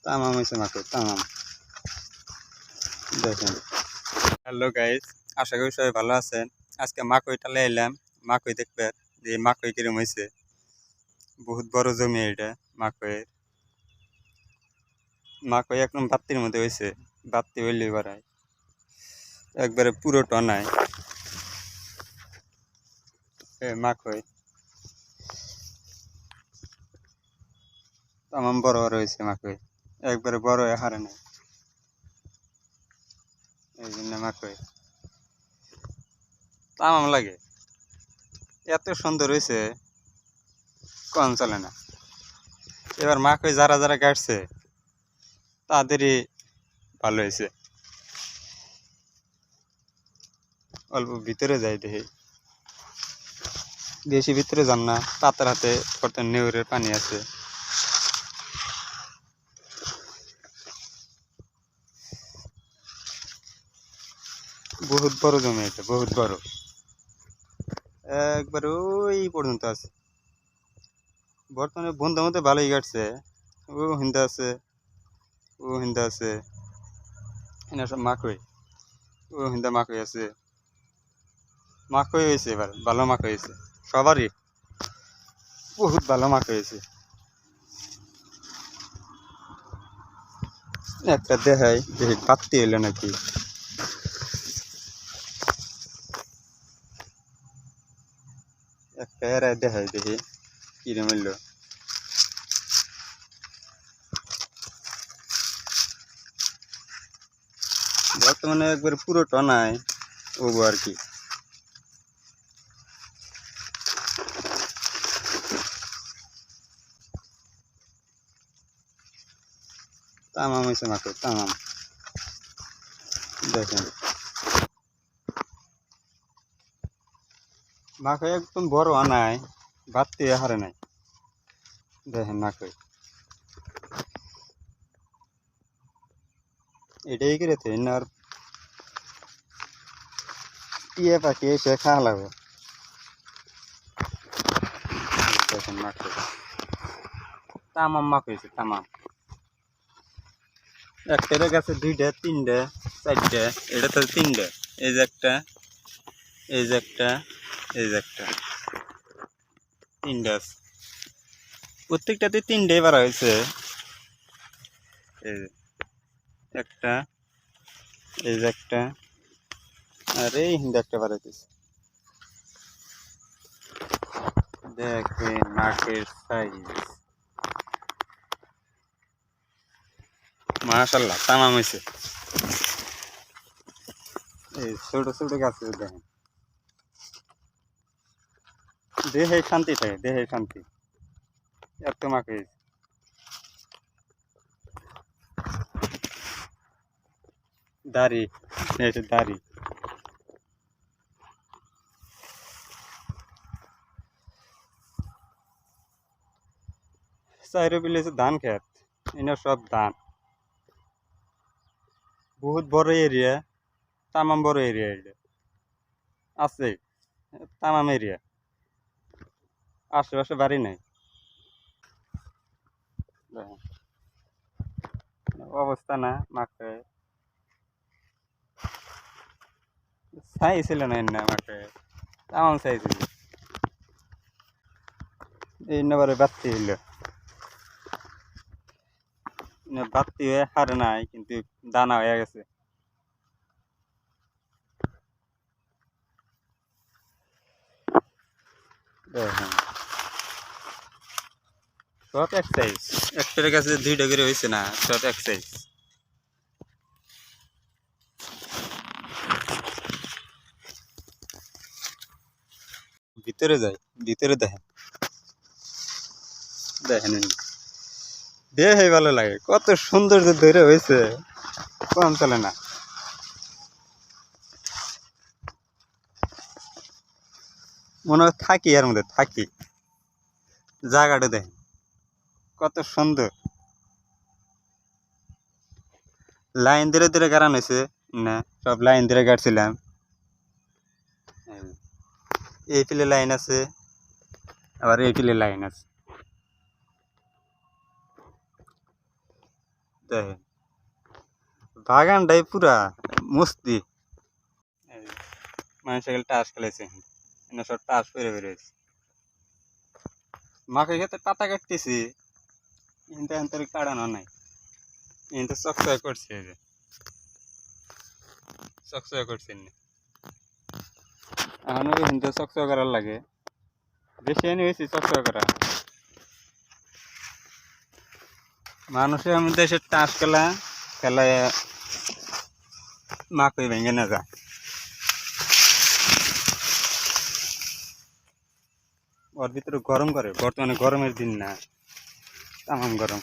তামাম হয়েছে মাকড় তামাম। দেখেন। হ্যালো গাইস, আশা করি সবাই ভালো আছেন। আজকে মাকড়টা এলাম মাকড় দেখবে যে মাকড় কিরম হয়েছে। বহুত বড় জমি এটা মাকড়ের। মাকড় একদম বাত্তির মধ্যে হয়েছে, বাত্তি হইলে বাড়ায় একবারে পুরো টনায় মাকড় তামাম বড় বড় হয়েছে মাকড়, একবারে বড় হয়ে হারে নাই। এই জন্য মাকড় তামাম লাগে, এত সুন্দর হয়েছে কম চলে না। এবার মাকড় যারা যারা কাটছে তাদেরই ভালো হয়েছে। অল্প ভিতরে যাই দেখি, বেশি ভিতরে যান না, পাতার হাতে কত নেউরের পানি আছে। বহুত বড় জমি এটা, বহুত বড়, একবার ওই পর্যন্ত আছে। বর্তমানে বন্ধুর মধ্যে ভালোই কাটছে। ও হিন্দা আছে, ও হিন্দা আছে, এনে সব মাকড়। ও হিন্দা মাকড় আছে, মাকড় হয়েছে এবার, ভালো মাকড় হয়েছে সবারই, বহুত ভালো মাকড় হয়েছে। একটা দেখাই দেখি বাত্তি হইলো নাকি। একটা এরাই দেখাই দেখি কিরম হইলো। বর্তমানে একবার পুরো টনায় ওগো আর কি। তামাম হয়েছে মাকড় তামাম। দেখেন মাকড় একদম বড় আনায়, বাত্তি হারে নাই। দেখেন মাকড় এটাই করেছে আর টিয়া পাখি এসে খাওয়া লাগবে। দেখেন মাকড় তামাম মাকড় হয়েছে তামাম। একটা গাছে দুইটা তিনটে চারটে, এটা তো তিনটে, এই যে একটা, এই যে একটা, এই যে একটা, তিনটে আছে। প্রত্যেকটাতে তিনটে বার হয়েছে। এই যে একটা, এই যে একটা, আর এই হিন্দা একটা বার হইতেছে। দেখেন মাকের সাইজ, মাশাআল্লাহ তামাম হয়েছে। এই ছোট ছোট গাছে দেখেন, দেহে শান্তি থাকে, দেহে শান্তি। এত মাকে দাড়ি, এটা দাড়ি। চাইরে বিলেছে ধান খেত, এনে সব ধান, বহুত বড় এরিয়া, তামাম বড় এরিয়া এটা আছে, তামাম এরিয়া, আশেপাশে বাড়ি নাই। দেখেন অবস্থা না মাকে ছাই ছিল না, এনে মাকে তামাম ছাই ছিল। এই নেবারে বাত্তি হইল, বাত্তি হয়ে হারে নাই কিন্তু দানা হয়ে গেছে। দেখেন সব এক সাইজ, একটার কাছে দুইটা করে হয়েছে না, সব এক সাইজ। ভিতরে যাই, ভিতরে দেখেন, দেখেন দেখে ভালো লাগে, কত সুন্দর যে ধরে হয়েছে, কম চলে না। মনে হয় থাকি এর মধ্যে থাকি। জায়গাটা দেখেন কত সুন্দর, লাইন ধরে ধরে গাড়ানো হয়েছে না, সব লাইন ধরে গাড়ছিলাম। এই পিলে লাইন আছে, আবার এই পিলে লাইন আছে। দেখেন বাগানটাই পুরা মস্তি। মানুষ টাস খেলেছে, সব টাস পেরে বেরোয়েছে। মাকে খেতে পাতা কাটতেছি, কিন্তু এখন তোর কাটানো নাই, কিন্তু চকচক করছে, এই যে চকচক করছে না। এখন ওই কিন্তু চকচক করার লাগে, বেশি এনে হয়েছে চকচক করা। মানুষের মধ্যে এসে টাস খেলায় মাকে ভেঙে না যায়। ওর ভিতরে গরম করে, বর্তমানে গরমের দিন না, তামাম গরম।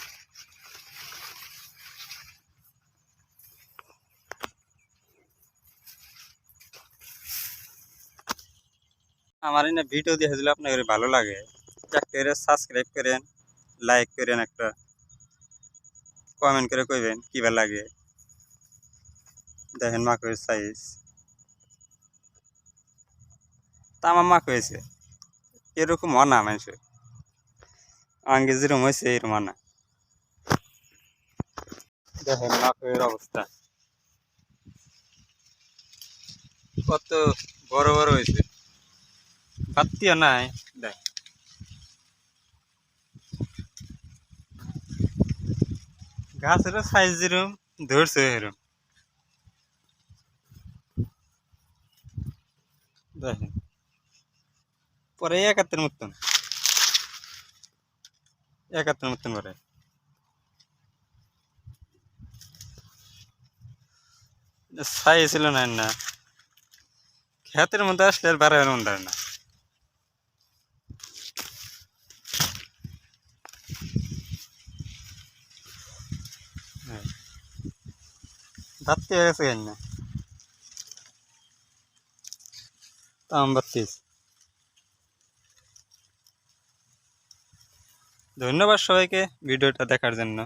আমার এই ভিডিও দেখে যদি আপনাদের ভালো লাগে, একটা সাবস্ক্রাইব করেন, লাইক করেন, একটা কমেন্ট করে কইবেন কিবা লাগে। দেখেন মাকের সাইজ তামাম মাক হয়েছে, এরকম অনা মানুষের আঙ্গে যেরকম হয়েছে এরকম আনা। দেখেন মাকের অবস্থা কত বড় বড় হয়েছে, পাত্তিও নাই। দেখ গাছের সাইজ যেরকম ধরছে এরকম। দেখেন পরে একাত্তর মতন পরে সাইজ ছিল না, না ক্ষেতের মধ্যে আসলে আর বাড়াবার মন ধরে না। বাড়তি হয়ে গেছে কেন না, তাম বাড়তিস। ধন্যবাদ সবাইকে ভিডিওটা দেখার জন্য।